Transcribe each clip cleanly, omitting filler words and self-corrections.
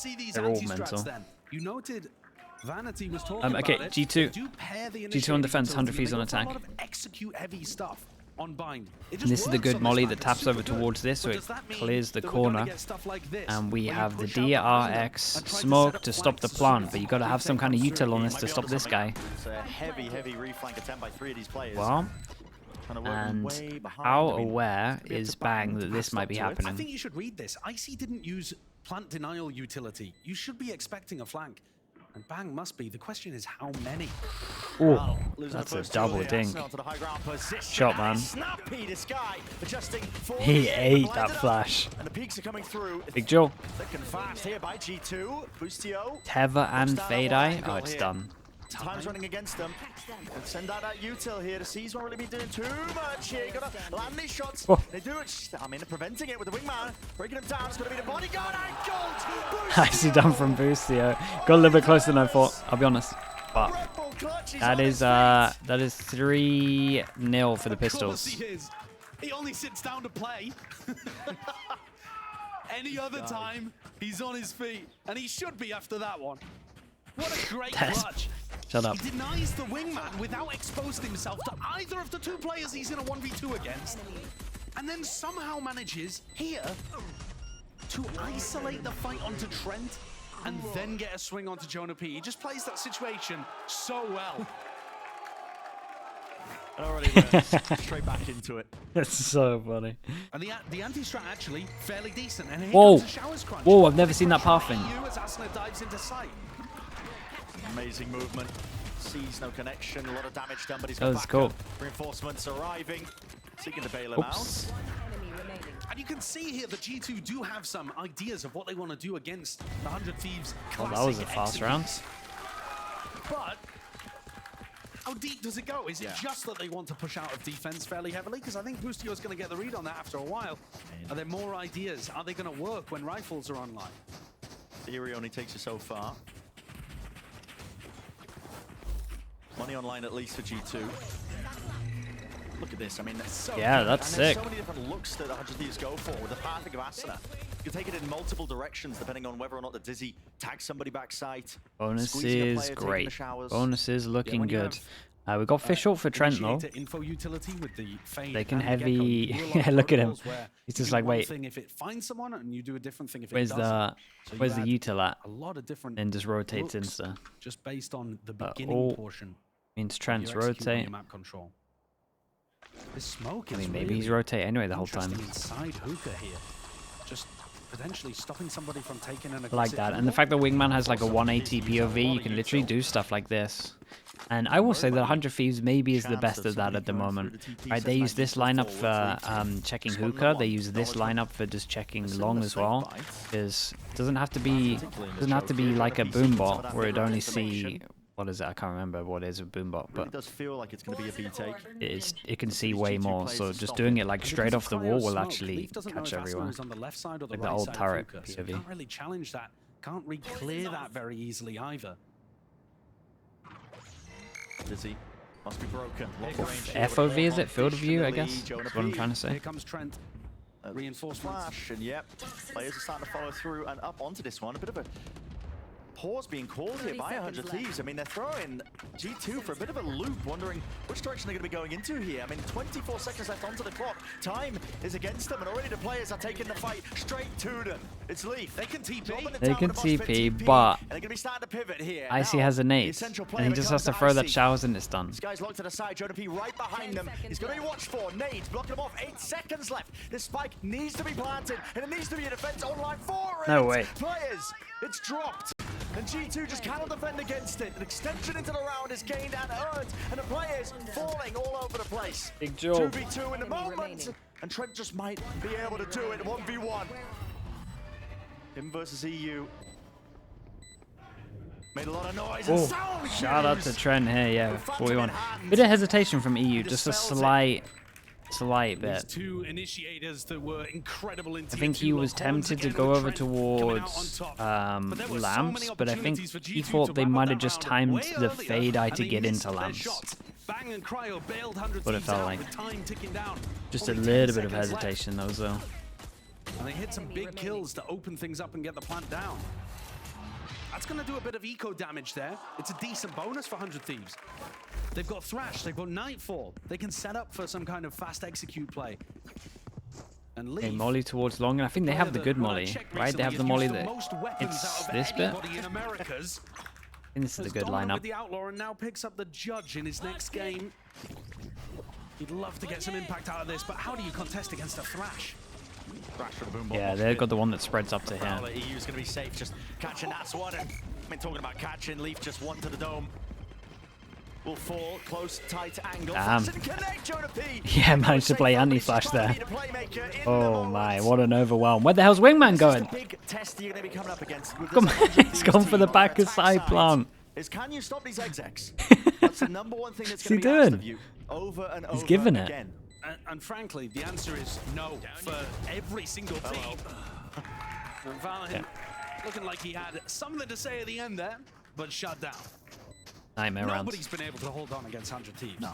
see these They're all anti-strats mental. then. You noted Vanity was talking Okay, about it. G2. Do pair the G2 on defense, initiating 100 Thieves on utility, they attack. go for a lot of execute heavy stuff on bind. It And just this is the works good on molly this that map. It's taps super over good. towards this, so But it does that mean clears the that we're gonna corner. get stuff like this, And we where you have the push out behind them DRX and try to set smoke up to stop the flanks? plant, but you got to have some kind of util on this to stop this guy. It's a heavy reflank attempt by 3 of these players. Well, Trying to work them and way behind. how I mean, aware we have is to back Bang them that to this pass might up be to it. I happening? think you should read this. Icy didn't use plant denial utility. You should be expecting a flank. And Bang must be. The question is how many? Oh, Losing that's the a first two double here, dink. Arsenal to the high ground position. Shot, man. Snappy, this guy, adjusting for He the aim, ate lined that it up, flash. And the peaks are coming through. Big Joe. Thick and fast here by G2. Boostio. Teva and Looks down Fade on Eye. one Oh, angle it's here. done. Time's running against them. And send out that util here. The C's won't really be doing too much here. You gotta land these shots. Oh. They do it. I mean, they're preventing it with the wingman. Breaking him down. It's gonna be the bodyguard and gold. Nicely done from Boostio. Got a little bit closer than I thought, I'll be honest. But Red Bull clutch, he's that on is his feet. 3-0 for the Of course Pistols. he is. He only sits down to play. Any other time, he's on his feet. And he should be after that one. What a great That's- clutch. Shut up. He denies the wingman without exposing himself to either of the two players he's in a 1v2 against. And then somehow manages here to isolate the fight onto Trent and then get a swing onto Jonah P. He just plays that situation so well. And already we're straight back into it. That's so funny. And the anti-strat actually fairly decent. And here Whoa. comes the showers crunch. Whoa, I've never seen that path thing. As Asuna dives into sight. Amazing movement. Sees no connection. A lot of damage done, but he's That got was back cool. up. Reinforcements arriving. Seeking to bail him Oops. out. And you can see here that G2 do have some ideas of what they want to do against the 100 Thieves Oh, that was a classic fast executes. round. But how deep does it go? Is it just that they want to push out of defense fairly heavily? Because I think Boostio is going to get the read on that after a while. Are there more ideas? Are they going to work when rifles are online? Theory only takes you so far. Money online at least for G2. Look at this. I mean, that's so Yeah, good. that's and there's sick. so many different looks that the 100 Thieves go for with the path of Asuna. You can take it in multiple directions depending on whether or not the Dizzy tags somebody backside. Squeezing a Bonuses, player, taking the great. showers. Bonuses looking when you good. have, We got fish out for Trent though. Initiator info utility with the fade They can and the Gecko. heavy- You do a lot Yeah, of look at him. protocols where He's you just do like, one wait. thing if it finds someone, and you do a different thing if it Where's doesn't. the So you where's the add util at? a lot of different Then just rotates looks insta. just based on the beginning all portion. Means of Trent's your execute on rotate. your map control. This smoke I is mean, maybe really he's rotate anyway the whole time. interesting inside hookah here. Just potentially stopping somebody from taking an I like aggressive that. kill. And the fact that Wingman has like a 180 POV, you can literally do stuff like this. And I will say that 100 Thieves maybe is the best of that at the moment. Right, they use this lineup for checking hookah. They use this lineup for just checking long as well. Because it doesn't have to be like a boombot where it only see, what is it? I can't remember what is a boombot, Really but does feel like it's going to be a B take. it can see way more. So just doing it like straight off the wall will actually Leaf doesn't know catch if Asuna everyone. is on the left side or the Like the right old side of turret hookah, so POV. can't really challenge that. Can't re-clear that very easily either. Dizzy must be broken. FOV is it? Field of view, I guess? That's what I'm trying to say. Here comes Trent. Reinforcements. Flash, and yep, players are starting to follow through and up onto this one. A bit of a pause being called here by 100 Thieves. I mean, they're throwing G2 for a bit of a loop, wondering which direction they're going to be going into here. I mean, 24 seconds left onto the clock. Time is against them, and already the players are taking the fight straight to them. It's Leaf. They can TP. They can TP, but and they're going to be starting to pivot here. Icy Now, has a the nade, essential and player he just has to becomes throw that Icy. showers and it's done. This guy's locked to the side. Jonah P right behind them. He's going to be watched for. Nades blocking him off. 8 seconds left. This spike needs to be planted, and it needs to be a defense online for it. No way. Players, it's dropped. And G2 just cannot defend against it. An extension into the round is gained and earned, and the players falling all over the place. Big job. 2v2 in the moment, and Trent just might be able to do it 1v1. Him versus EU. Made a lot of noise and Oh, sound shout out to cues. Trent here, yeah, With Phantom 41. in hand. Bit of hesitation from EU, He just a dispels it. slight These bit. two initiators that were incredible in I think he was tempted to go over towards Lamps, but I think he thought they might have just timed the Fade Eye to get into Lamps. Bang and Cryo bailed 100 What it Thieves felt out like. with time ticking down. Just a Only 10 little bit of seconds left. hesitation, though. And they hit some big kills to open things up and get the plant down. That's going to do a bit of eco damage there. It's a decent bonus for 100 Thieves. They've got Thrash, they've got Nightfall. They can set up for some kind of fast execute play. And Okay, Leaf, molly towards long, and I think they have the good molly, right? They have the molly that it's this bit. I think this is a good lineup. With the Outlaw and now picks up the Judge in his next game. He'd love to get some impact out of this, but how do you contest against a Thrash? Yeah, they've got the one that spreads up to here. EU's going to be safe, just catching that one. And I mean, talking about catching, Leaf just one to the dome. Will fall, close, tight angle. Damn. Connect, Jonah P. Yeah, managed to play anti-flash there. Oh my, what an overwhelm. Where the hell's Wingman going? Big test you're going to be coming up against. Come on, he's gone for the back of side plant. Is can you stop these execs? That's the number one thing that's What's he going to be asked doing? of you over and over giving it. again. And frankly, the answer is no for every single team. And Valin looking like he had something to say at the end there, but shut down. Nightmare rounds. Nobody's been able to hold on against 100 Thieves. No.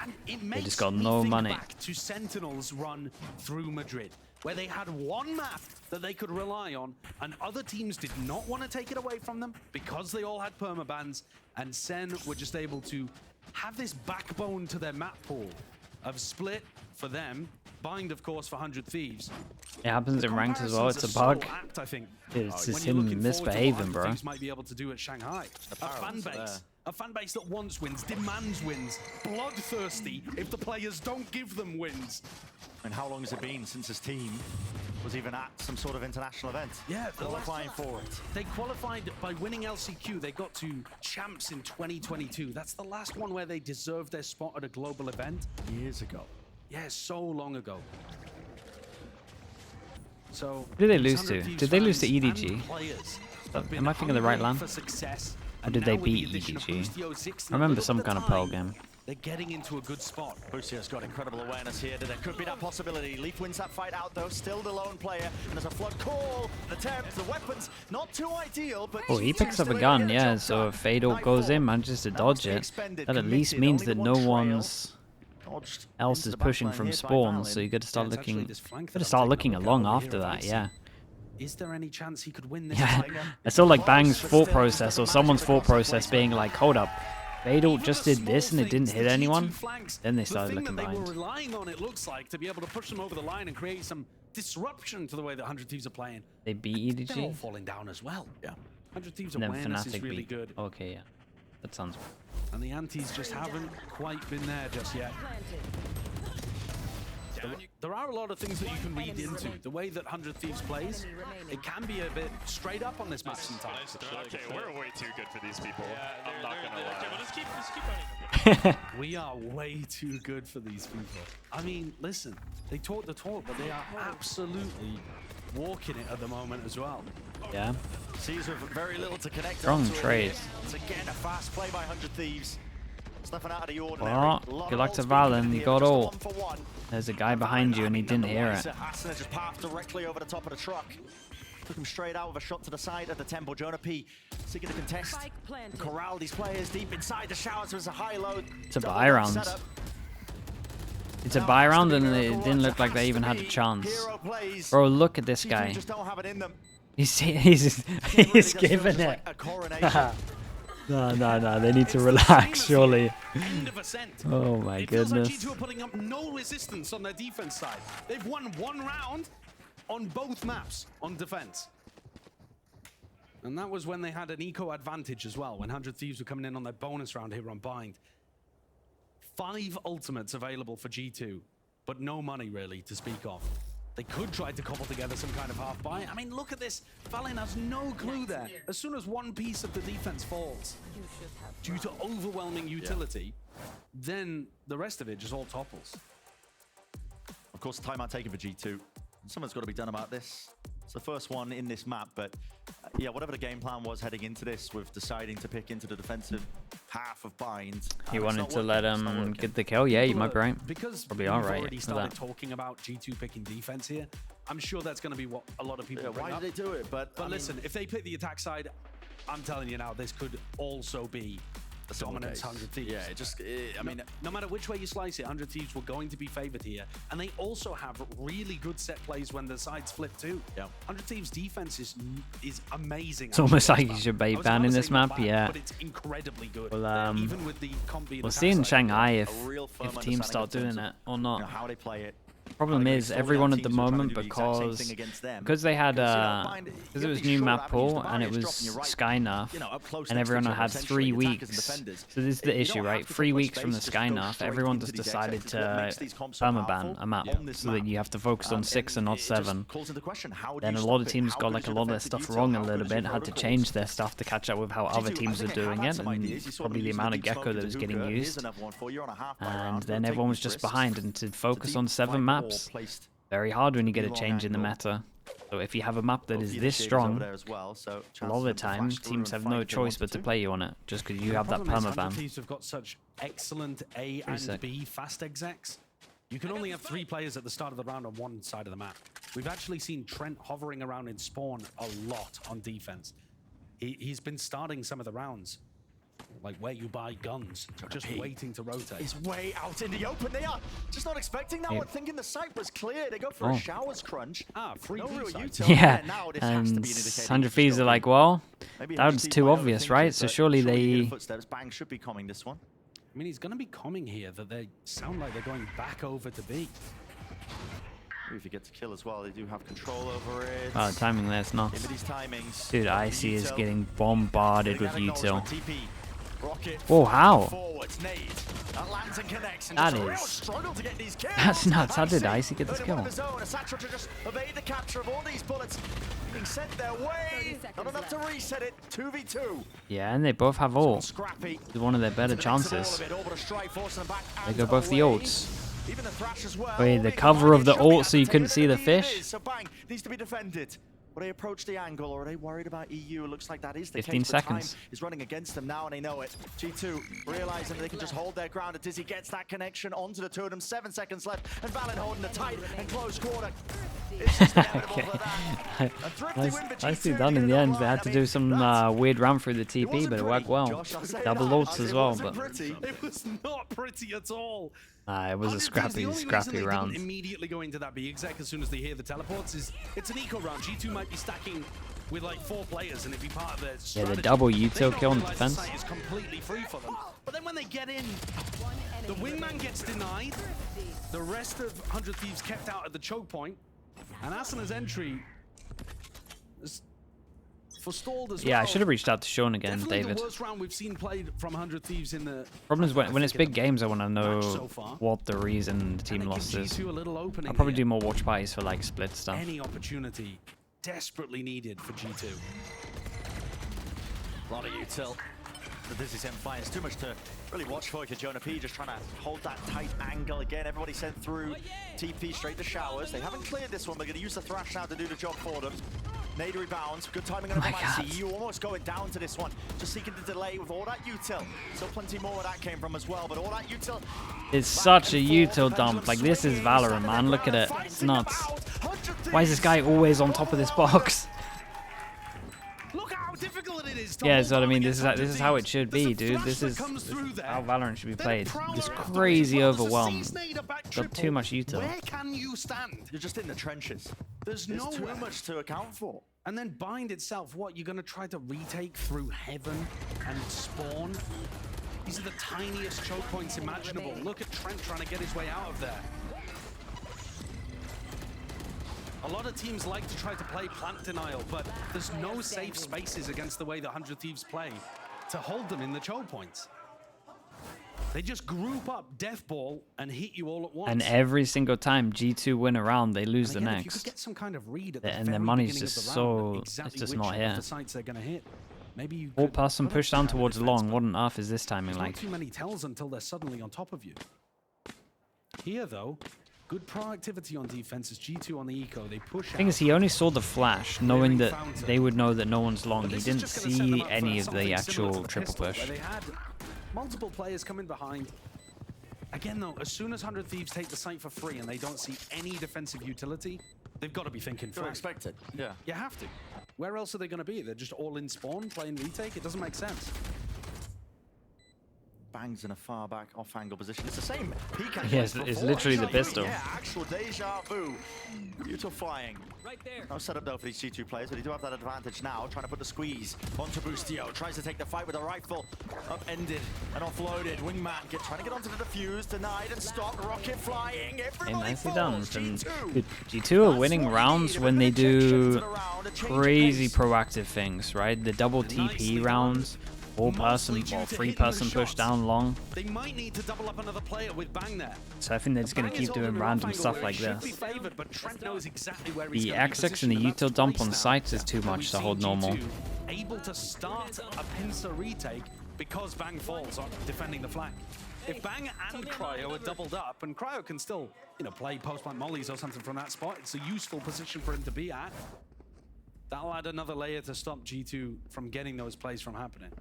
And it makes just got me no think money. back to Sentinel's run through Madrid, where they had one map that they could rely on, and other teams did not want to take it away from them because they all had permabans, and Sen were just able to have this backbone to their map pool of Split for them, Bind, of course, for 100 Thieves. It happens The in ranked as well. It's a comparisons bug. are so apt, I think. It's When just you're looking him forward to what misbehaving, 100 bro. Thieves might be able to do at Shanghai. A fan base. A fan base that wants wins, demands wins, bloodthirsty if the players don't give them wins. And how long has it been since his team was even at some sort of international event? Yeah, the last- qualifying for it. They qualified by winning LCQ. They got to champs in 2022. That's the last one where they deserved their spot at a global event. Years ago. Yeah, so long ago. So Who did they lose 100 to? Thieves Did they lose to fans EDG? and players have been Am I thinking of the right hungry LAN? for success, Or and did they now with the beat addition of EDG? Boostio, Zixi, I remember look some at the kind of Pearl time, game. They're getting into a good spot. Boostio's got incredible awareness here. There could be that possibility. Leaf wins that fight out though, still the lone player. And there's a flood call, an attempt, the weapons not too ideal, but Oh, he G2 picks up still a able to gun, get the yeah, job so done. if Fatal goes in, manages to dodge it. That at least means that no one's else is pushing from spawn, so you gotta start Yeah, it's actually looking this flank that gotta I'm start taking a looking look at along over after here, that, Vincent. yeah. Is there any chance he could win this? Yeah, fight? I saw like Bang's thought process or someone's thought process being like, hold up, Fatal Even just the did this and small it didn't things, hit the G2 anyone. flanks, Then they the started thing looking that they were behind. relying on, it looks like, to be able to push them over the line and create some disruption to the way that 100 Thieves are playing. They beat They're all EDG, falling down as well. Yeah. 100 Thieves and then awareness is Fnatic really beat. good, Okay, yeah, that sounds. and the antis just haven't quite been there just yet. There are a lot of things that you can read into. The way that 100 Thieves plays, it can be a bit straight up on this map sometimes. Okay, we're way too good for these people. I'm not gonna lie. Okay, well, let's keep running. We are way too good for these people. I mean, listen, they talk the talk, but they are absolutely walking it at the moment as well. Yeah, Caesar with very little to connect. Strong onto it trades. here. It's again a fast play by 100 Thieves. It's nothing out of the ordinary. Well, Lot good of luck ult to speed Valen, here, you got just a ult. 1-for-1. there's a guy behind you and he didn't hear it. Asuna just passed directly over the top of the truck. Took him straight out with a shot to the side of the temple. Jonah P seeking to contest Spike planted. and corral these players deep inside the showers. There's a high load. It's a Double buy round. setup. It's a Now buy has to round be and it Miracle didn't Runs. look like they Has even to had a be chance. hero plays. Bro, look at this G2 guy. just don't have it in them. He's It really he's does feel giving just it. like a coronation. No, they need It's to the relax, same surely. as the end of Ascent. Oh my It feels like goodness. G2 are putting up no resistance on their defense side. They've won one round on both maps on defense. And that was when they had an eco advantage as well, when 100 Thieves were coming in on their bonus round here on Bind. 5 ultimates available for G2, but no money really to speak of. They could try to cobble together some kind of half buy. I mean, look at this. Valen has no clue there. As soon as one piece of the defense falls, due to overwhelming utility, then the rest of it just all topples. Of course, timeout taken for G2. Something's got to be done about this. It's the first one in this map, but yeah, whatever the game plan was heading into this with deciding to pick into the defensive half of Bind. He it's wanted not to working, let it's not him working. get the kill. Yeah, you might be right. Because Probably we've alright already with started that. talking about G2 picking defense here, I'm sure that's going to be what a lot of people Yeah, bring why up. did they do it? But I But mean, listen, if they pick the attack side, I'm telling you now, this could also be a similar dominance case. 100 Thieves. Yeah, it just, I mean, No matter which way you slice it, 100 Thieves were going to be favored here. And they also have really good set plays when the sides flip too. Yeah. 100 Thieves defense is amazing. It's almost actually, like on you should this map. bait I was ban about in to this say not map, bad, yeah. But it's incredibly good. Well, Even with the comp being We'll attack see in side. Shanghai a real firm if teams start understanding doing in it or you not. know, how they play it. Problem How they is, sort everyone out at the teams who are trying to moment, do the exact same because thing against them. they had Because, you know, mind- because you it have was these new short map avenues, pool the and it barriers was dropping you right, Sky Nerf, you know, up close and next to everyone each other, had 3 essentially, attackers and weeks. defenders. So this is the You issue, don't right? have to 3 take much weeks from the space, Sky just go Nerf, straight everyone into just these decided exits. It's what to makes these comps so permaban powerful a map on this so that map. you have to focus on 6 and not it just 7. calls into question, how do Then you a lot stop of it? teams How got good like is a your lot of their defensive stuff detail? wrong a How little good is bit, your had to protocols? change their stuff to catch up with how other G2, teams I are think they doing had it, some and ideas. You saw them probably the using amount of deep smoke Gecko that into was hookah. getting Here's used. another one for you on a half-by And round. then Don't everyone take was these just risks. behind, and to It's a focus deep on 7 flank wall maps, placed very hard when you get a long change in the angle. meta. So if you have a map that Both is the this initiators over strong, there as well, so a lot of chances the of them to time flash through teams and have fight no if they choice but wanted to to. play you on it, just because you The have that problem is 100 permaban. Thieves have got such excellent A and sick. B fast execs. You can only have 3 players at the start of the round on one side of the map. We've actually seen Trent hovering around in spawn a lot on defense. He's been starting some of the rounds, like where you buy guns, just P waiting to rotate. is way out in the open. They are just not expecting that Hey. one, thinking the site was clear. They go for Oh. a showers crunch. Free No B real side. utility Yeah, there. Now this has to and be an indicator 100 you should Thieves go are B. like, well, Maybe that 100 was Thieves too might obvious, overthink right? it, So but surely you hear the they... footsteps. Bang should be coming this one. I mean, he's going to be coming here that they sound like they're going back over to B. Maybe if he gets a kill as well, they do have control over it. Oh, timing there's not. Give me these timings. Dude, Got the Icy is util. getting bombarded with Getting acknowledged util. for TP. Rocket Whoa, how? forwards, nade. That lands and connects. And That just a real is- struggle to get these kills. That's nuts. How did Icy get this early one kill? of his own. A Satchel to just evade the capture of all these bullets being sent their way. 30 seconds Not enough to left. reset it. 2v2. Yeah, and they both have ult. Scrappy. It's one of their better To the mix of all chances. of it, orbital strike, forcing them back They and go both the away. ults. Even the Thrash as well. Wait, the Being cover of combined, the it should be ult so you couldn't see the advantageous, and fish? it is. So Bang needs to be defended. Will they approach the angle, or are they worried about EU? It looks like that is the 15 case. But seconds. time is running against them now, and they know it. G2 realizing that they can just hold their ground. Dizzy gets that connection onto the two of them. 7 seconds left, and Valen holding the tight and close quarter. It's just inevitable for that. A thrifty win for Nicely G2 done to in get the it end. on They line. had I to mean, do some that's- weird run through the it TP, wasn't but it pretty, worked well. Josh, I'll say Double that. ults as well, wasn't but pretty. It was not pretty at all. it was a 100 Thieves, the scrappy, only reason scrappy they round. didn't immediately go into that B exec as soon as they hear the teleports is it's an eco round. G2 might be stacking with like 4 players and it'd be part of their Yeah, strategy. the double They util don't kill on realize the defense. site is completely free for them. But then when they get in, the wingman gets denied. The rest of 100 Thieves kept out at the choke point, and Asana's entry is forestalled as well. Yeah, I should have reached out to Sean again, Definitely David. the worst round we've seen played from 100 Thieves in the Problem is when it's big games, I want to know so far. what the reason the team and it lost gives is. G2 a little opening I'll probably here. do more watch parties for like split stuff. Any opportunity desperately needed for G2. A lot of util. But this is M5. It's too much to really watch for Jonah P. Just trying to hold that tight angle again. Everybody sent through TP straight to showers. They haven't cleared this one. They're going to use the Thrash now to do the job for them. Nade rebounds. Good timing on the My God. Icy. You almost going down to this one. Just seeking the delay with all that util. Still plenty more where that came from as well. But all that util. It's such a util dump. Like, this is Valorant, man. Look at it. It's nuts. Why is this guy always on top of this box? Look how difficult it is to Yeah, hold that's what I on mean. against This is how it 100 should Thieves. be, There's a dude. flash This that is comes through there. how Valorant should be Then played. Prowler This afterwards. crazy Well, there's a overwhelm. C-snade, a back Got triple. too much util. Where can you stand? You're just in the trenches. There's There's too nowhere. much to account for. And then Bind itself, what, you're going to try to retake through Heaven and Spawn? These are the tiniest choke points imaginable. Look at Trent trying to get his way out of there. A lot of teams like to try to play plant denial, but there's no safe spaces against the way the 100 Thieves play to hold them in the choke points. They just group up Death Ball and hit you all at once. And every single time G2 win a round, they lose the And again, if you could next. get some kind of read at the And their very money's beginning just of the so- round, it's exactly just which not of here. the sites they're going to hit. Maybe you All could person put a pushed down shot at towards the long. defense, What on earth is this timing there's like? not too many tells until they're suddenly on top of you. Here, though, good proactivity on defense is G2 on the eco. They push The thing is, he only saw the flash, knowing that they would know that no one's long. But He this is didn't just gonna set them see up for any of something the similar to actual the triple pistol, push. where they had multiple players coming behind. Again, though, as soon as 100 Thieves take the site for free and they don't see any defensive utility, they've got to be thinking Don't flank. expect it. Yeah. You have to. Where else are they going to be? They're just all in spawn, playing retake? It doesn't make sense. Bang's in a far back off-angle position. It's the same peak angle. Yes, it's literally the pistol. Yeah, actual deja vu. Beautiful flying. Right there. No setup though for these G2 players, but they do have that advantage now. Trying to put the squeeze onto Boostio. Tries to take the fight with a rifle. Upended and offloaded. Wingman trying to get onto the defuse. Denied and stopped. Rocket flying. Everybody Nicely done. falls. And G2. G2 are winning rounds when they do A crazy pace. proactive things, right? The double TP rounds, 4-person or 3-person push down long. They might need to double up another player with Bang there. So I think they're just going to keep doing random stuff like this. The X6 and the util dump on site is too much to hold normal. Able to start a pincer retake because Bang falls on defending the flank. If Bang and Cryo are doubled up, and Cryo can still, play post-plant mollies or something from that spot, it's a useful position for him to be at. That'll add another layer to stop G2 from getting those plays from happening.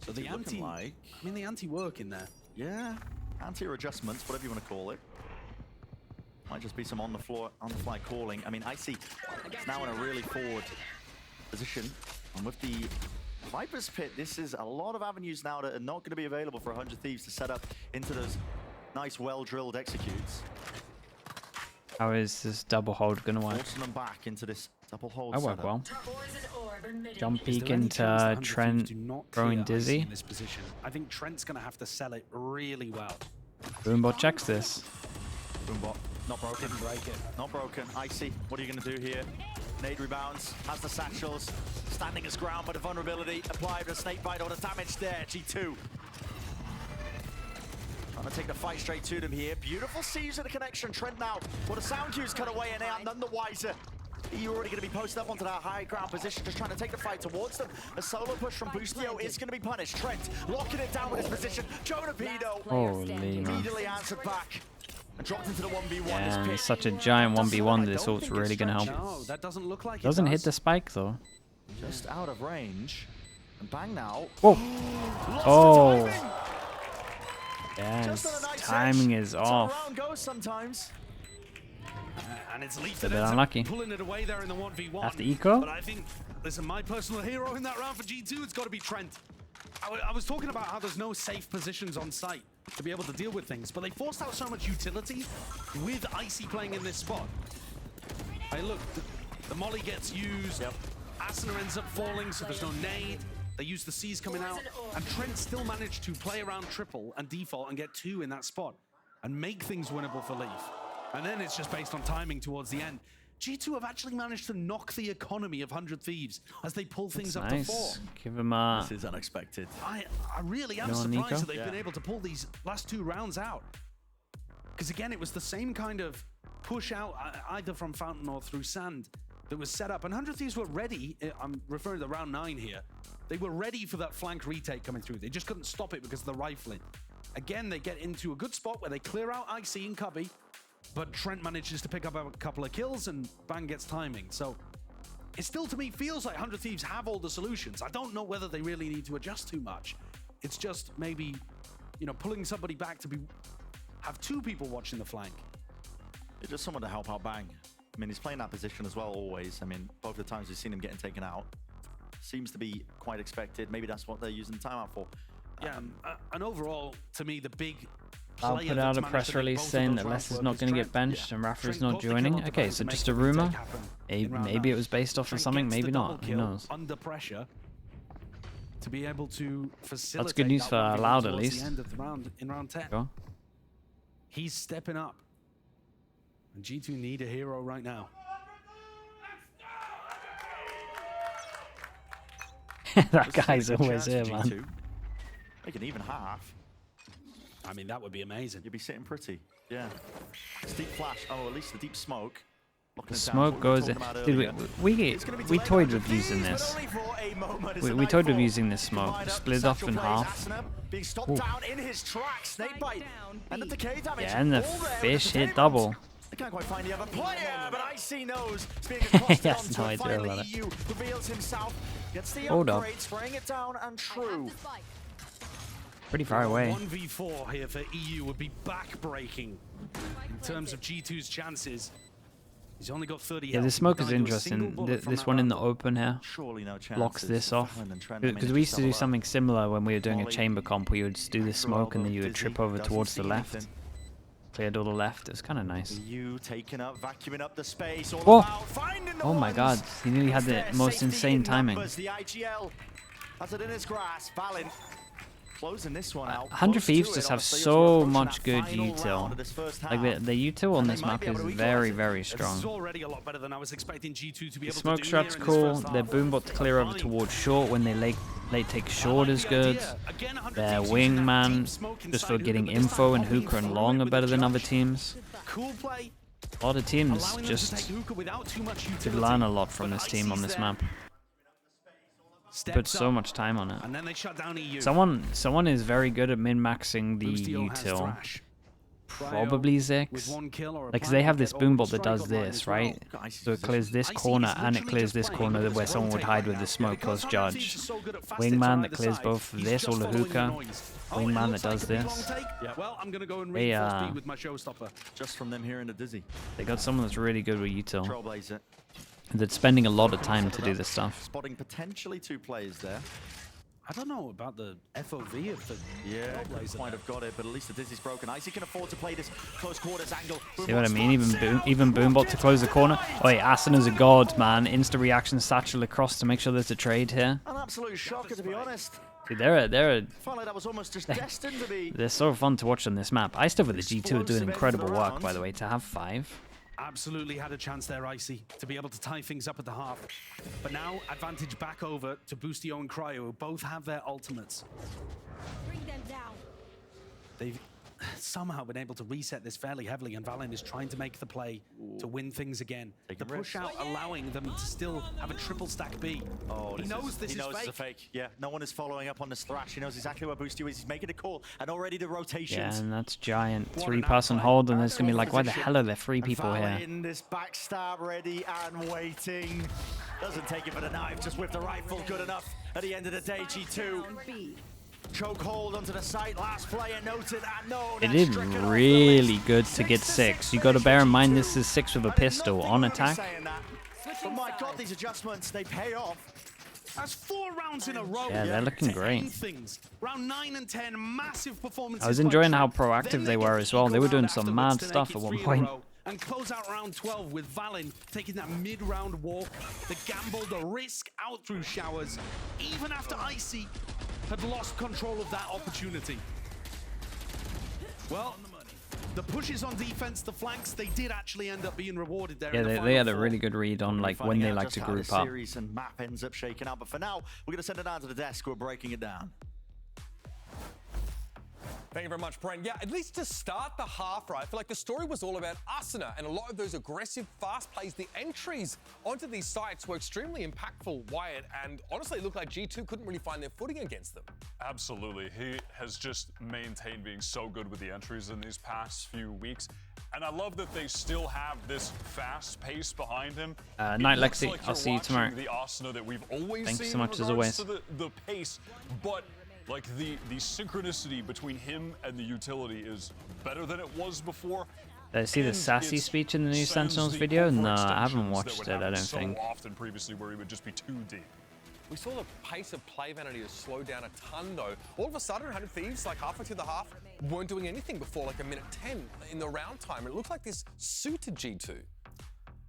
So the the anti-work in there. Yeah, anti-air adjustments, whatever you want to call it. Might just be some on the fly calling. I mean, Icy is now in a really forward position, and with the Viper's Pit, this is a lot of avenues now that are not going to be available for 100 Thieves to set up into those nice, well-drilled executes. How is this double hold going to work? Forcing them back into this double hold. That worked setup. well. Jump Is peek there any chance that into 100 Trent Thieves do not throwing clear Icy Dizzy. in this position? I think Trent's going to have to sell it really well. Boombot checks this. Boombot, not broken. Didn't break it. Not broken. Icy, what are you going to do here? Nade rebounds, has the satchels, standing his ground, but a vulnerability applied with a snake bite or the damage there. G2 trying to take the fight straight to them here. Beautiful sees of the connection. Trent now, well, the sound cues cut away and they are none the wiser. You're already going to be posted up onto that high ground position, just trying to take the fight towards them. A solo push from Boostio is going to be punished. Trent locking it down with his position. Jonapedo Holy man. immediately answered back and dropped into the 1v1. Yeah, it's such a giant 1v1 this ult's really going to help. No, that doesn't look like Doesn't it hit does. the spike though. Just out of range. And Bang now. Whoa! Lost Oh! the timing. Yeah, Just his on a nice timing edge. is That's how off. round goes sometimes. And it's Leaf A that bit ends up unlucky. pulling it away there in the 1v1. After eco? But I think, listen, my personal hero in that round for G2, it's got to be Trent. I was talking about how there's no safe positions on site to be able to deal with things, but they forced out so much utility with Icy playing in this spot. Hey, look, the molly gets used. Yep. Asuna ends up falling, so there's no nade. They use the C's coming out, and Trent still managed to play around triple and default and get 2 in that spot and make things winnable for Leaf. And then it's just based on timing towards the end. G2 have actually managed to knock the economy of 100 Thieves as they pull things up to 4. Nice. Give him a... This is unexpected. I really am You want surprised Nico? that they've been able to pull these last 2 rounds out. Because again, it was the same kind of push out either from Fountain or through Sand that was set up. And 100 Thieves were ready. I'm referring to round 9 here. They were ready for that flank retake coming through. They just couldn't stop it because of the rifling. Again, they get into a good spot where they clear out Icy and Cubby, but Trent manages to pick up a couple of kills and Bang gets timing. So it still, to me, feels like 100 Thieves have all the solutions. I don't know whether they really need to adjust too much. It's just maybe, pulling somebody back to have 2 people watching the flank. It's just someone to help out Bang. I mean, he's playing that position as well always. I mean, both the times we've seen him getting taken out. Seems to be quite expected. Maybe that's what they're using timeout for. Yeah, and overall, to me, the big I'll player put out that's a managed press to make release both of saying those that rounds Les is work not going to Trent. get benched and Rafa's Trent not got the joining. kill on Okay, Bang so to make just the a rumor. retake happen in round Maybe 9. it was based off of Trent something, gets maybe the not. double Who kill knows? Under pressure to be able to facilitate. That's good news that for 1v1 Loud, at towards least. The end of the round in round 10. Sure. He's stepping up, and G2 need a hero right now. That guy's Good always chance here, for man. G2. Make an even half. I mean, that would be amazing. You'd be sitting pretty. Yeah. Steep flash. Oh, at least the deep smoke. The smoke goes in. Dude, we toyed with using this. We toyed with using this smoke. Split off in half. Being stopped down in his tracks. Snake bite. And the decay damage. Yeah, and the all there. fish The hit tables. double. I can't quite find the other player, but Icy knows. It's being He accosted has onto no it. idea Finally, about it. EU reveals himself. Gets the Hold up. upgrade, spraying it down, and true. Pretty far away. 1v4 here for EU would be back-breaking in terms of G2's chances. He's only got 30 Yeah, health. this He smoke can't is do a interesting. single bullet from This that one in the rifle. open here Surely no chance. blocks this off. Valen and Trent, I mean, Because just we used to do double up. something similar when we were doing a Molly, chamber comp, where you would just do the smoke and then you would Dizzy trip over doesn't towards the see left. anything. Cleared all the left. It was kind of nice. You taking up, vacuuming up the space. Oh! About, finding the Oh my ones. god, he nearly had It's the there, most safety insane in timing. numbers. The IGL has it in his grasp. Valen closing this one out. 100 Close to Thieves it, just have honestly, as we're so approaching much that good final round util. of this first Like half. the util on And they this might map be able is to very, equalize it. very This is strong. already a lot better than I was expecting G2 to be The able smoke to do strat's here in this cool. first Their half. boombot to clear over Fine. towards short when they late take short is the good. idea. Again, 100 Their Thieves using that wingman, deep smoke just inside for Hookah, getting but this info, time and popping Hookah and through Long it are with better the than other judge. teams. Cool play. A lot of teams Allowing them to just take Hookah without too much could utility. learn a lot from But this team on Icy's this there. map. Steps Put so up, much time on it. and then they shut down EU. Someone is very good at min-maxing the Boostio has util. Thrash. Probably With Zix. one kill or a Like, 'cause plan they have will this get over boombot the that does strike line this, as well. right? Guys, So it clears this Icy corner is and it literally clears just this playing corner with where his someone would rotate hide right with now. the smoke Because post 100 Thieves judge. is so good at fast hits Wingman around that the clears side, both he's this just or the following the hookah. noise. Oh, it Wingman that looks like does a big this. long take. Well, I'm gonna go and They, reinforce B with my showstopper. Just from them here in the Dizzy. They got someone that's really good with util. Trailblazer. That's spending a lot of time to do this stuff. Spotting potentially two players there. I don't know about the FOV of the Yeah, Trailblazer might there. have got it, but at least the Dizzy's broken. Icy can afford to play this close quarters angle. See what I mean? Even Boombot to close the corner. Oh wait, Asana's a god, man. Insta reaction satchel across to make sure there's a trade here. An absolute shocker, to be honest. See, Felt like that was almost just destined to be. they're so fun to watch on this map. I still with the G2 are doing Explosive incredible end of the work, round. by the way, to have 5. Absolutely had a chance there, Icy, to be able to tie things up at the half. But now, advantage back over to Boostio and Cryo, who both have their ultimates. Bring them down. They've somehow been able to reset this fairly heavily, and Valen is trying to make the play to win things again. Taking The push risks. out allowing them to still have a triple stack B. Oh, he knows this he is knows fake. it's a fake. Yeah, no one is following up on this thrash. He knows exactly where Boostio is. He's making a call, and already the Yeah, rotations. and that's giant. What an 3-person outplay. hold, and there's gonna be like, why the hell are there 3 And people here? Valen, this backstab ready and waiting. Doesn't take it for the knife, just with the rifle. Good enough at the end of the day, G2. Down B. Choke hold onto the site. Last player noted, and no. They that's did stricken off the really list. good to get 6. You got to bear in mind this is 6 with a pistol on attack. But my God, these adjustments, they pay off. That's 4 rounds in a row. Yeah, they're looking to great. end Things. Round 9 and 10, massive performances. I was by enjoying how Trent. proactive Then they get were the as well. They eco were doing round some afterwards mad to stuff make at it one 3 in a point. row. And close out round 12 with Valen taking that mid-round walk, the gamble, the risk out through showers, even after Icy had lost control of that opportunity. Well, the pushes on defense, the flanks, they did actually end up being rewarded there. Yeah, in the they final had a 4. really good read on like when Finding they out like just to how group this up. series and map ends up shaking out. But for now, we're going to send it down to the desk. We're breaking it down. Thank you very much, Brent. Yeah, at least to start the half, right, I feel like the story was all about Asuna and a lot of those aggressive, fast plays. The entries onto these sites were extremely impactful, Wyatt, and honestly, it looked like G2 couldn't really find their footing against them. Absolutely. He has just maintained being so good with the entries in these past few weeks. And I love that they still have this fast pace behind him. Night, It looks Lexi. like I'll you're see you watching tomorrow. The Asuna that we've always Thanks seen so much, in as regards always. to the pace, but like the synchronicity between him and the utility is better than it was before. Did I see the And sassy it's speech in the new sans Sentinels the video? No, I overextensions haven't that watched would it, I happen don't so think. often previously where he would just be too deep. We saw the pace of play vanity has slowed down a ton, though. All of a sudden, 100 Thieves, like halfway through the half, weren't doing anything before like a minute 10 in the round time. It looked like this suited G2.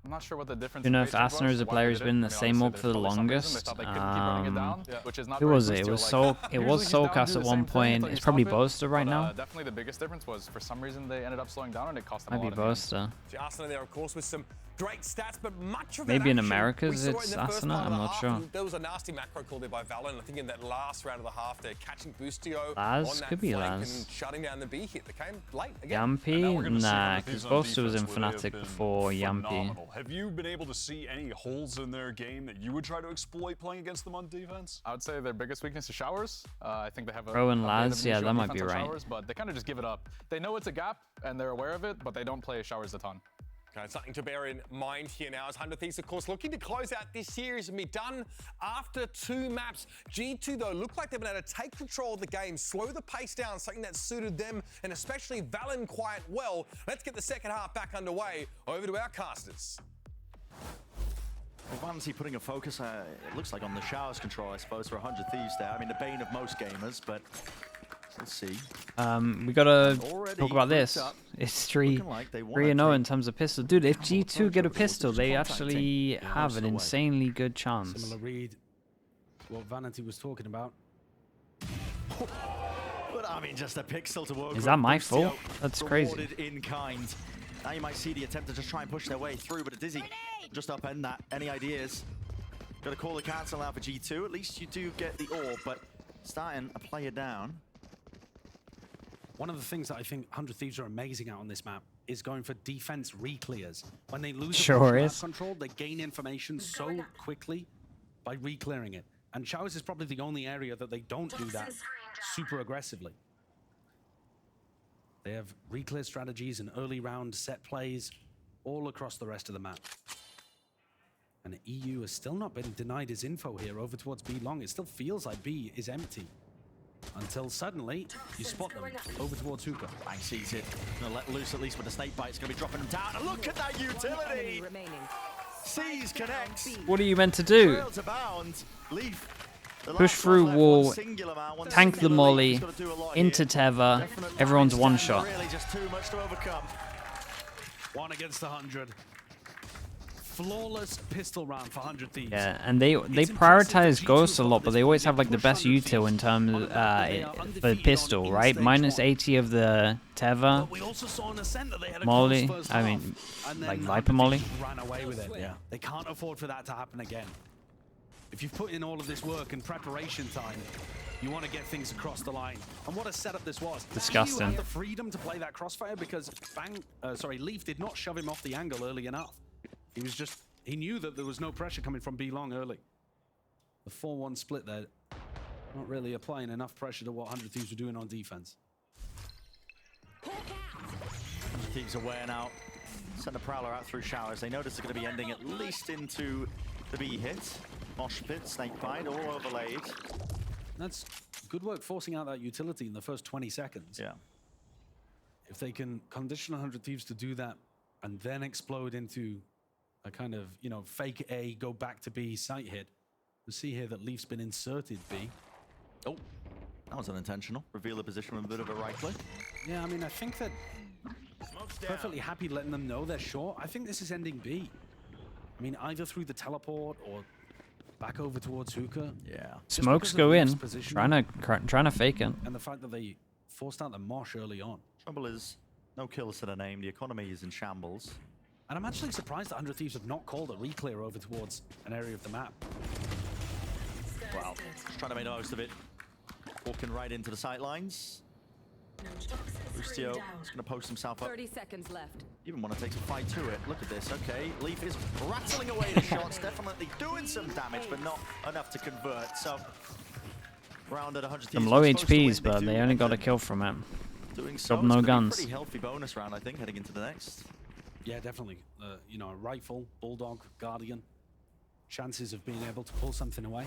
I'm not sure what the difference. You know, in if pacing Asuna was, as a why player they has did been in it. the I same mean, org obviously, for the there's probably some reason. They longest, thought they couldn't keep running it down, Yeah. which is not Who very was it? It Boostio was like. Soul. It Usually was he's down to Soulcast do at the one same thing point. until It's you probably stop it, Boaster right but, now. Definitely the biggest difference was for some reason they ended up slowing down and it cost them Might a be lot of games. Boaster. See Asuna there, of course, with some great stats, but much of Maybe that in action, Americas we saw it it's in the first Asuna, part of I'm the not half, sure. and there was a nasty macro call there by Valen. I think in that last round of the half, they're catching Boostio Laz? on that Could be flank Laz. and shutting down the B hit that came late again. And now we're Yampy? gonna see Nah, 100 because Thieves on Boaster was in defense where they have Fnatic been before Yampy. phenomenal. Have you been able to see any holes in their game that you would try to exploit playing against them on defense? I would say their biggest weakness is showers. I think they have a Pro and a bit of Laz, an yeah, issue that on might be defense on right. Showers, but they kind of just give it up. They know it's a gap and they're aware of it, but they don't play showers a ton. Okay, something to bear in mind here now is 100 Thieves, of course, looking to close out this series and be done after 2 maps. G2, though, look like they've been able to take control of the game, slow the pace down, something that suited them, and especially Valen quite well. Let's get the second half back underway. Over to our casters. Well, Vanity putting a focus, it looks like on the showers control, I suppose, for 100 Thieves there. I mean, the bane of most gamers, but we'll see. We gotta Already talk about this. grouped up, It's 3-0 looking like they wanna in take terms of pistol. Dude, if G2 get a but also pistol, just they contacting actually the have an away. insanely good chance. Similar read to what Vanity was talking about. But I mean, just a pixel to work Is with. that my Boostio fault? That's crazy. rewarded in kind. Now you might see the attempt to just try and push their way through, but Dizzy just upend that. Any ideas? Got to call the cancel now for G2. At least you do get the orb, but starting a player down. One of the things that I think 100 Thieves are amazing at on this map is going for defense re-clears. When they lose Sure a portion of is. map control, they gain information so quickly by re-clearing it. And Showers is probably the only area that they don't do that super aggressively. They have re-clear strategies and early round set plays all across the rest of the map. And EU has still not been denied his info here over towards B long. It still feels like B is empty. Until suddenly, you spot them over towards Hookah. Bang sees it. Gonna let loose at least with the snake bite. It's gonna be dropping them down. And look at that utility! Sees connects. What are you meant to do? Trail to bound. Leaf. The Push last through one left, wall, one singular man, one tank the singular molly, leaf. He's gotta do a lot into here. Teva, Definite everyone's stand, one but shot. Really just too much to overcome. 1 against 100. Flawless pistol round for 100 Thieves. Yeah, and they It's prioritize impressive that Ghost a G2 lot, but they always have like the push best 100 util in Thieves terms on a map that they are for undefeated pistol, on in right? stage Minus 1. 80 of the Teva. But we also saw in the center they had a Molly, close first I half, mean, and then like 100 Viper Molly. Thieves ran away with it. Yeah. They can't afford for that to happen again. If you've put in all of this work and preparation time, you want to get things across the line. And what a setup this was. Disgusting. EU had the freedom to play that crossfire because Leaf did not shove him off the angle early enough. He knew that there was no pressure coming from B long early. The 4-1 split there, not really applying enough pressure to what 100 Thieves were doing on defense. Thieves aware now. Send a Prowler out through showers. They notice it's going to be ending at least into the B hit. Mosh pit, snake bite, all overlaid. That's good work forcing out that utility in the first 20 seconds. Yeah. If they can condition 100 Thieves to do that and then explode into a kind of, fake A, go back to B site hit, we see here that Leaf's been inserted B. Oh, that was unintentional. Reveal the position with a bit of a right click. Yeah, I mean, I think that perfectly happy letting them know they're short. I think this is ending B. I mean, either through the teleport or back over towards Hookah. Yeah. Just Smokes because of go in, Leaf's positioning trying to fake it. and the fact that they forced out the mosh early on. Trouble is, no kills to the name. The economy is in shambles. And I'm actually surprised that 100 Thieves have not called a re-clear over towards an area of the map. Wow. Just trying to make the most of it. Walking right into the sight lines. Boostio is going to post himself up. 30 seconds left. Even want to take some fight to it. Look at this. Okay, Leaf is rattling away the shots. Definitely doing some damage, but not enough to convert. So, round at 100 Some Thieves low were supposed to win, HPs, they but do they only end got a up kill from it. doing so. Got It's no gonna be a guns. pretty healthy bonus round, I think, heading into the next. Yeah, definitely. A rifle, bulldog, guardian. Chances of being able to pull something away.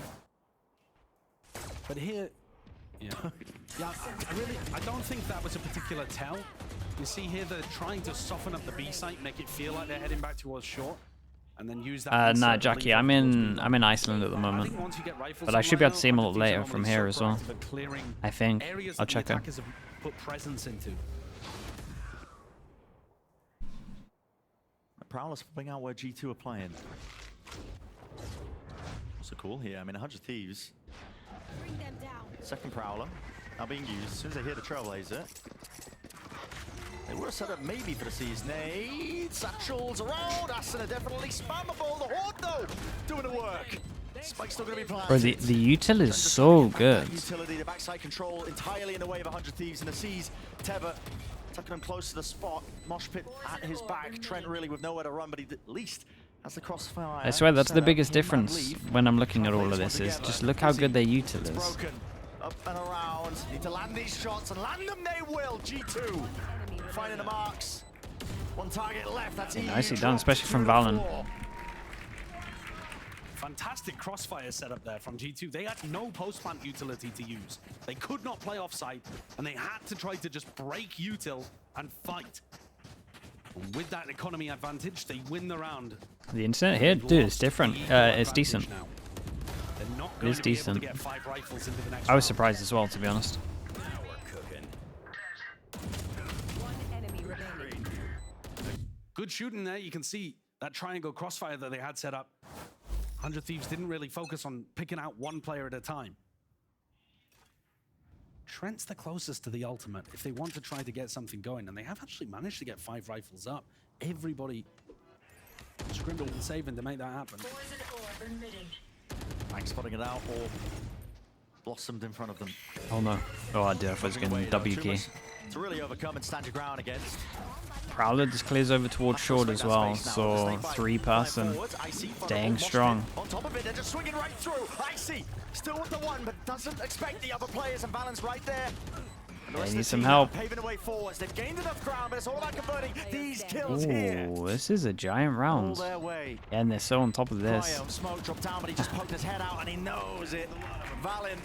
But here, yeah, I don't think that was a particular tell. You see here they're trying to soften up the B site, make it feel like they're heading back towards short, and then use that. Nah, insert Jackie, lead I'm towards in B. Iceland at the I moment. think once you get rifles But I should be online able to see them a now, little 100 later Thieves are from normally here so as well. proactive at clearing I think. areas I'll that the check out. attackers have put presence into. Prowler's flipping out where G2 are playing. So cool here. I mean, 100 Thieves. Bring them down. Second Prowler now being used. As soon as they hear the Trailblazer, they were set up maybe for the Seas. Nades, satchels around. Asuna definitely spammable. The Horde though doing the work. Spike's still going to be planted. Bro, the util is so good. Utility, the backside control entirely in the way of 100 Thieves in the Seas. Teva tucking him close to the spot. Mosh pit at his back. Trent really with nowhere to run, but he at least has the crossfire. I swear that's set the up. biggest Him and difference Leaf. when I'm looking at all of Players this one is together. just look how good their util It's is. broken. Up and around. Need to land these shots and land them they will. G2 finding the marks. One target left. That's Yeah, EU nicely done, dropped especially from to the Valen. floor. Fantastic crossfire setup there from G2. They had no post-plant utility to use. They could not play offsite, and they had to try to just break util and fight. With that economy advantage, they win the round. The internet here, dude, it's different. It's decent. Now. They're not It going is to be able decent. to get 5 rifles into the next I was round. surprised as well, to be honest. One enemy remaining. Good shooting there. You can see that triangle crossfire that they had set up. 100 Thieves didn't really focus on picking out one player at a time. Trent's the closest to the ultimate if they want to try to get something going, and they have actually managed to get 5 rifles up. Everybody scribbled and saving to make that happen. Mike spotting it out, or blossomed in front of them. Oh no. Oh, I did. I was Away, getting though. W Too key. much to really overcome and stand your ground against. Prowler just clears over towards short as well, so 3-person. Dang strong. On top of it, they're just swinging right through. Icy still with the one, but doesn't expect the other players, and Valens right there. And the rest of need the some team help. Paving the way forwards. They've gained enough ground, but it's all about converting these kills here. Ooh, this is a giant All round. their way. And they're so on top of this. Cryo, smoke dropped down, but he just poked his head out, and he knows it. Valen,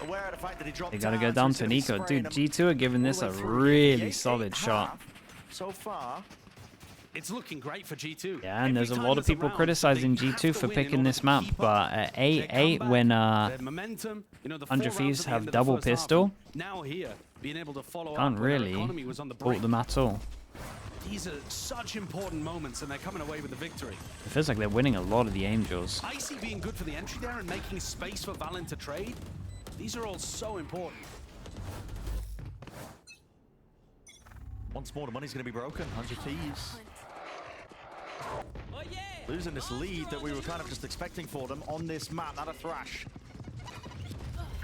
aware of the fact that he dropped They gotta down, go down so to he's Nico. gonna be Dude, spraying G2 are giving them this all a the way through. really 8-8 solid shot. half So far, It's looking great for G2. Yeah, and Every there's a time lot of there's a people round, criticizing they have G2 to for win in picking order this to map, keep but up at their 8-8 comeback, when their momentum. You know, the 100 4 Thieves rounds at the have end of the double first half, pistol, and now here, being able to follow can't up when their really economy was on the fault brink. them at all. These are such important moments, and they're coming away with the victory. It feels like they're winning a lot of the Angels. Icy being good for the entry there and making space for Valen to trade. These are all so important. once more the money's going to be broken. 100 Thieves losing this lead that we were kind of just expecting for them on this map. Not a Thrash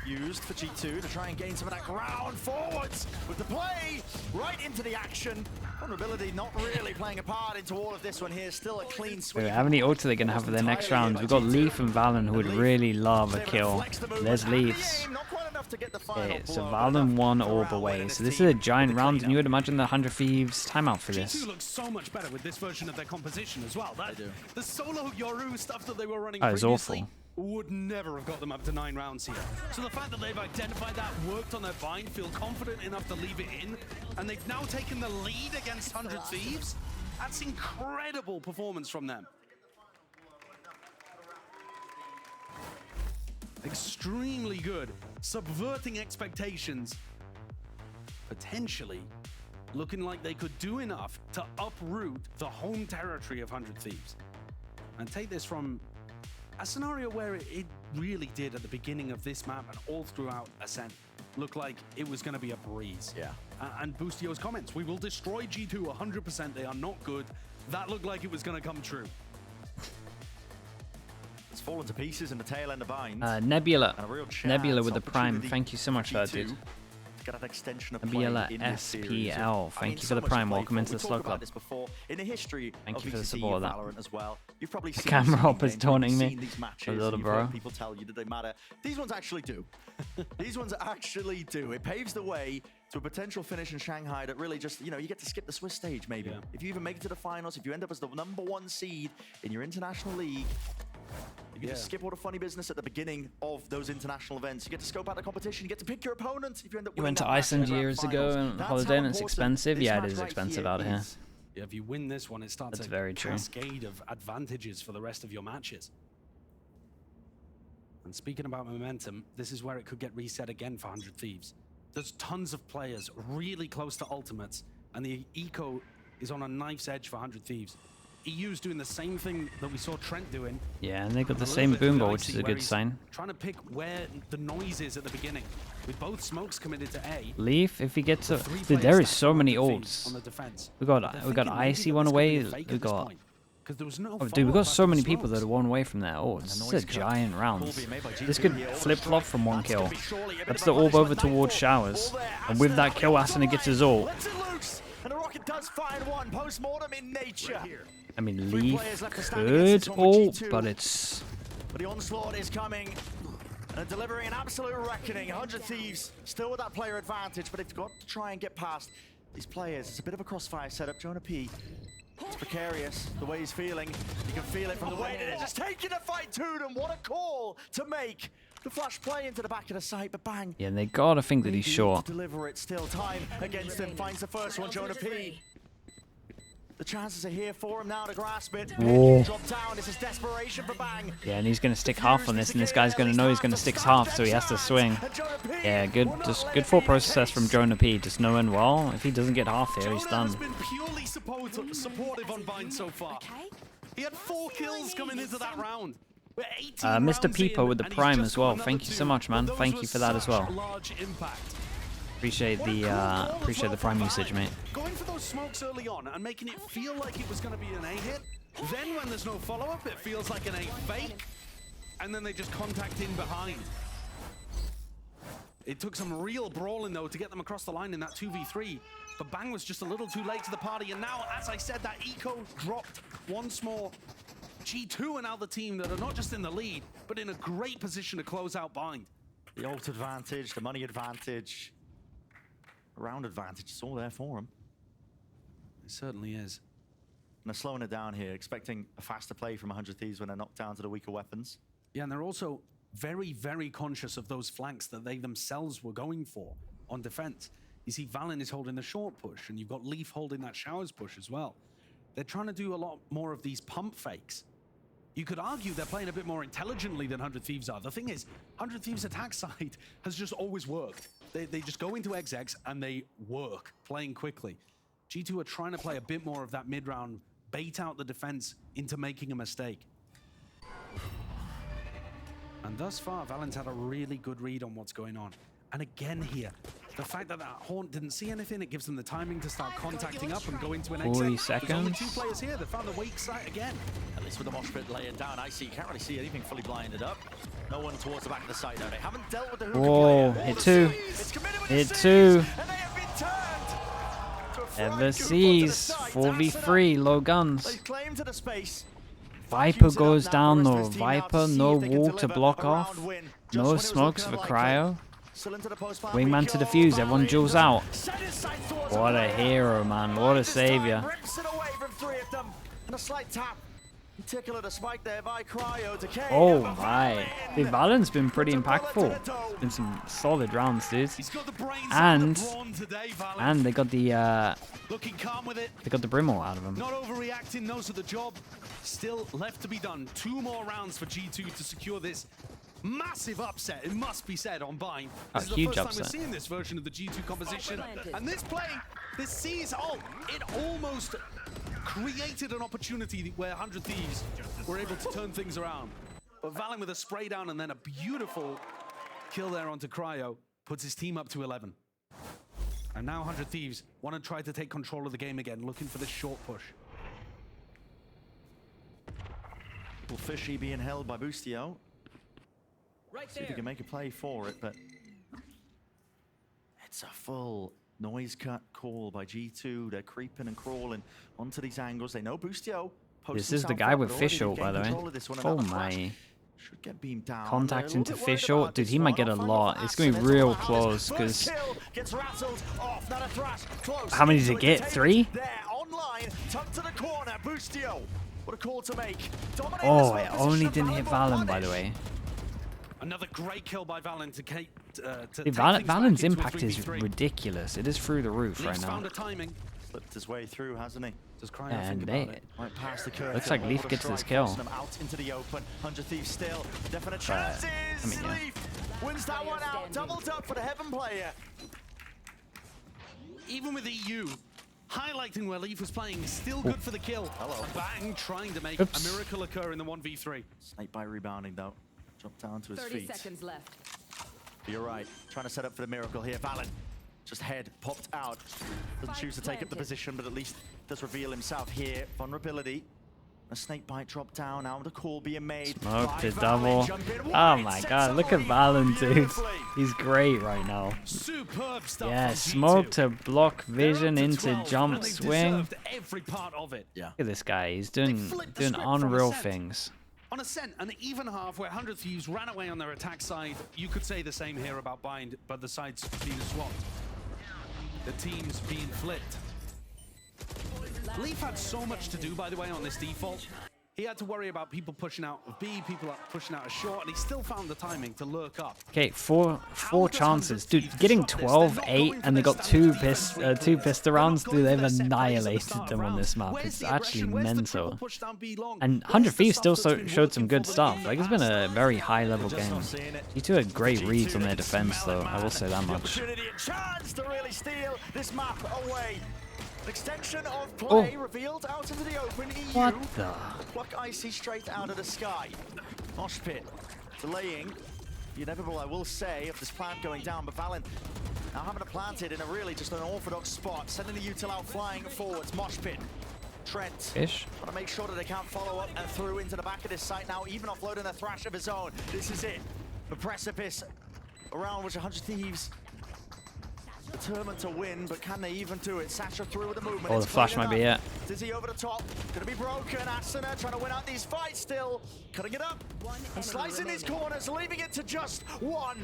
used for G2 to try and gain some of that ground forwards with the play right into the action. Vulnerability not really playing a part into all of this one here. Still a clean sweep. How many ults are they going to have for their next rounds? We've got Leaf and Valen who would really love a kill. There's Leafs. Okay, so Valen 1 orb away. So this is a giant round, and you would imagine the 100 Thieves timeout for this. G2 looks so much better with this version of their composition as well. The solo Yoru stuff that they were running Oh, it's previously awful. would never have got them up to 9 rounds here. So the fact that they've identified that, worked on their bind, feel confident enough to leave it in, and they've now taken the lead against 100 Thieves, that's incredible performance from them. Extremely good, subverting expectations, potentially looking like they could do enough to uproot the home territory of 100 Thieves. And take this from a scenario where it really did at the beginning of this map and all throughout Ascent look like it was going to be a breeze. Yeah. And Boostio's comments, we will destroy G2 100%, they are not good. That looked like it was going to come true. It's fallen to pieces in the tail end of Bind. Nebula. And a real chance, Nebula with the Prime. opportunity Thank you so much for that, dude. to get that extension of Nebula play in this series. SPL. I mean, Thank you so for the much to Prime. play Welcome for. into We the talked Slow about Club. this before. In the history Thank of you for the VCT support of and that. Valorant as well, you've probably seen camera these op is games, taunting you've me. seen these matches, A little you've bro. heard people tell you that they matter. These ones actually do. These ones actually do. It paves the way to a potential finish in Shanghai that really just, you know, you get to skip the Swiss stage maybe. Yeah. If you even make it to the finals, if you end up as the #1 seed in your international league, you get to skip all the funny business at the beginning of those international events. You get to scope out the competition. You get to pick your opponent. If you end up You winning went to that match in Iceland the grand years ago finals. and That's holiday how and it's important expensive. this Yeah, it match is right expensive here out here. is. Yeah, if you win this one, it starts That's a very true. cascade of advantages for the rest of your matches. And speaking about momentum, this is where it could get reset again for 100 Thieves. There's tons of players really close to ultimates, and the eco is on a knife's edge for 100 Thieves. EU's doing the same thing that we saw Trent doing. Yeah, and they got A the little same bit boom with ball, which Icy, is a where good he's sign. Trying to pick where the noise is at the beginning. With both smokes committed to A. Leaf, if he gets a... three Dude, players there is stacked so on many 100 Thieves ults. on the defense. We They're got thinking maybe Icy that one this could be away. a fake We at this got... point, 'cause there was no Oh, dude, we follow-up got after so the many people smokes. that are one away from their ults. This is a giant rounds. This could flip-flop from one kill. That's the orb over towards Showers. And with that kill, Asuna gets his ult. Lets it loose, and the Rocket does find one. Post-mortem in nature. I mean, Three Leaf players left to stand against could this one for ult, G2. but it's... But the onslaught is coming. And delivering an absolute reckoning. 100 Thieves still with that player advantage, but they've got to try and get past these players. It's a bit of a crossfire setup. Jonah P. It's precarious, the way he's feeling. You can feel it from the way that they're just taking the fight to them. What a call to make. The flash play into the back of the site, but bang. Yeah, and they gotta think that he's Maybe short. to deliver it still. Time against him. Finds the first one, Jonah P. The chances are here for him now to grasp it. Whoa. Drop down. This is desperation for Bang. Yeah, and he's going to stick half on this, and this guy's going to know he's going to stick half, so he has to swing. Yeah, good thought process from Jonah P. Just knowing, well, if he doesn't get half here, he's Jonah has done. been purely supportive on Bind so far. Okay. He had 4 kills coming into that round. We're 18 Mr. rounds Peepo in, with the and he's Prime just as well. got Thank another you so 2, much, man. but those Thank were you for that as such well. large impact. Appreciate What a the cool ball as appreciate well the from Prime Valen. usage, mate. Going for those smokes early on and making it feel like it was going to be an A hit. Then when there's no follow-up, it feels like an A fake. And then they just contact in behind. It took some real brawling, though, to get them across the line in that 2v3. But Bang was just a little too late to the party. And now, as I said, that eco dropped once more. G2 are now the team that are not just in the lead, but in a great position to close out Bind. The ult advantage, the money advantage, round advantage, it's all there for him. It certainly is. And they're slowing it down here, expecting a faster play from 100 Thieves when they're knocked down to the weaker weapons. Yeah, and they're also very, very conscious of those flanks that they themselves were going for on defense. You see, Valen is holding the short push, and you've got Leaf holding that showers push as well. They're trying to do a lot more of these pump fakes. You could argue they're playing a bit more intelligently than 100 Thieves are. The thing is, 100 Thieves' attack side has just always worked. They just go into XX and they work, playing quickly. G2 are trying to play a bit more of that mid-round, bait out the defense into making a mistake. And thus far, Valen's had a really good read on what's going on. And again here, the fact that Haunt didn't see anything, it gives them the timing to start contacting up and go into an exit. 40 There's only 2 seconds. players here. They found the wake site again. At least with the mosh pit laying down, I see, you can't really see anything fully blinded up. No one towards the back of the site though. They haven't dealt with the hookah Whoa, player. hit 2. It's committed with Hit the 2. Seas, and they have been turned to a fried Ever goop onto the sees. site. 4v3, low guns. They claim to the space. Viper goes down though. Viper, no wall to block off. No smokes for Cryo. Wingman to defuse, everyone jewels out. What a hero, man. What a savior. Rips it away from 3 of them. And a slight tap. Tickle the spike there by Cryo to K. Oh my. Dude, Valen's been pretty impactful. It's been some solid rounds, dude. He's got the brains And- the brawn today, Valen. And they got the Looking calm with it. Brimble out of him. Not overreacting, knows of the job. Still left to be done. 2 more rounds for G2 to secure this massive upset, it must be said, on Bind. A This is huge the first time upset. we're seeing this version of the G2 composition. And this play, this sees, it almost created an opportunity where 100 Thieves were able to turn things around. But Valen with a spray down and then a beautiful kill there onto Cryo puts his team up to 11. And now 100 Thieves want to try to take control of the game again, looking for this short push. Fishy being held by Boostio. Right See if he can make a play for it, but it's a full noise cut call by G2. They're creeping and crawling onto these angles. They know Boostio. This is the guy with fish ult, by the way. Oh my. Should get beamed down. Contact They're a into little bit worried fish ult. about Dude, this he might one. get a Final lot. pass, It's going to and be real it's close, First because kill gets rattled off. Not a thrash. Close. how many did it Into get? 3? There, online, tucked to the corner. Boostio. What a call to make. Dominating Oh, this one it position only of didn't hit Valen Valen, by the punish. way. Another great kill by Valen to take Dude, things back Valen's into a impact is 3v3. ridiculous. It is through the roof right Leaf's now. found a timing. Slipped his way through, hasn't he? Does Cryo And think they, about it? Right past the curve. looks like Leaf gets this kill. Forcing them out into the open. 100 Thieves still. Definite chances. yeah. Leaf wins that one out. Doubled up for the Heaven player. Even with EU, highlighting where Leaf was playing, still good for the kill. Hello. Bang, trying to make Oops. a miracle occur in the 1v3. Snake by rebounding though. Dropped down to his 30 feet. seconds left. You're right. Trying to set up for the miracle here. Valen. Just head popped out. Doesn't choose to take up the planted. position, but at least does reveal himself here. Vulnerability. A snake bite drop down. Now the call being made. Smoke by to Valen. double. Jump in Oh wide, my sets god, up look at Leaf Valen, dude. beautifully. He's great right now. Superb stuff. Yeah, from smoke G2. to block They're up vision to into 12, jump and they swing. deserved every part of it. Yeah. Look at this guy. He's doing flipped the script from unreal Ascent. things. On Ascent, an even half where 100 Thieves ran away on their attack side. You could say the same here about Bind, but the sides being swapped. The teams being flipped. Leaf had so much to do, by the way, on this default. He had to worry about people pushing out of B, people pushing out of short, and he still found the timing to lurk up. Okay, four chances. Dude, getting 12-8 and they got two pistol rounds, dude, they've annihilated them on this map. It's actually mental. And 100 Thieves still showed some good stuff. Like, it's been a very high-level game. G2 had great reads on their defense, though. I will say that much. Chance to really steal this map away. Extension of play revealed out into the open. EU. What the? Pluck Icy straight out of the sky. Mosh pit delaying the inevitable, I will say, of this plant going down. But Valen now having it planted in a really just an orthodox spot, sending the util out flying forwards. Mosh pit. Trent Ish. want to make sure that they can't follow up and through into the back of this site now, even offloading a Thrash of his own. This is it. The precipice around which 100 Thieves determined to win, but can they even do it? Sasha through with the movement. Oh, the flash might be it. Dizzy over the top. Gonna be broken. Asuna trying to win out these fights still. Cutting it up. And slicing these corners, leaving it to just one.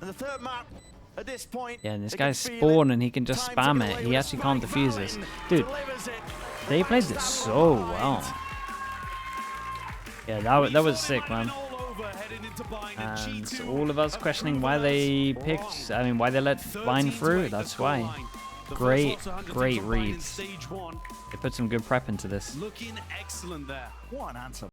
And the third map at this point. Yeah, and this guy's Spawn and he can just spam it. He actually can't defuse this. Dude, they played this so well. Yeah, that was sick, man. And all of us questioning why they picked, why they let Vine through, that's why. Great reads. They put some good prep into this. Looking excellent there. What an answer.